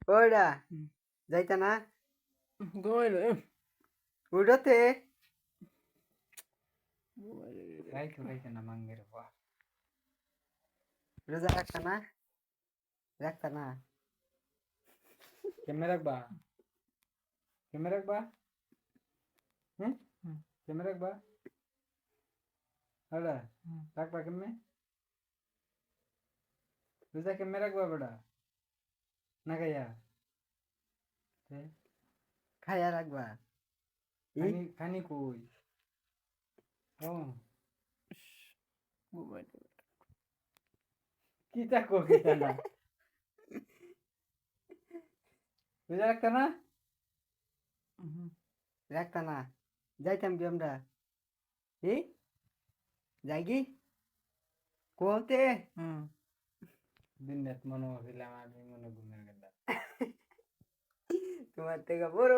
ওইডা যাইতা না ঘুমাইলো উঠোতে রাইতে রাইতে না মাঙ্গের বাপ রোজা রাখতা না কেমনে রাখবা কেমনে রাখবা হুম কেমনে রাখবা হ্যাঁ রাখবা কেমনে রোজা কেমনে রাখবা বেটা না খাইয়া খাইয়া রাখবা খানি খানি কই ও ঘুমাইলো কিতা কো কিতা না রোজা রাখতা না রাখতা না যাইতাম কি আমরা যাই কি কোতে দিন রাত মনে হচ্ছিলাম আমি মনে ঘুমের গেলাম তোমার থেকে বড়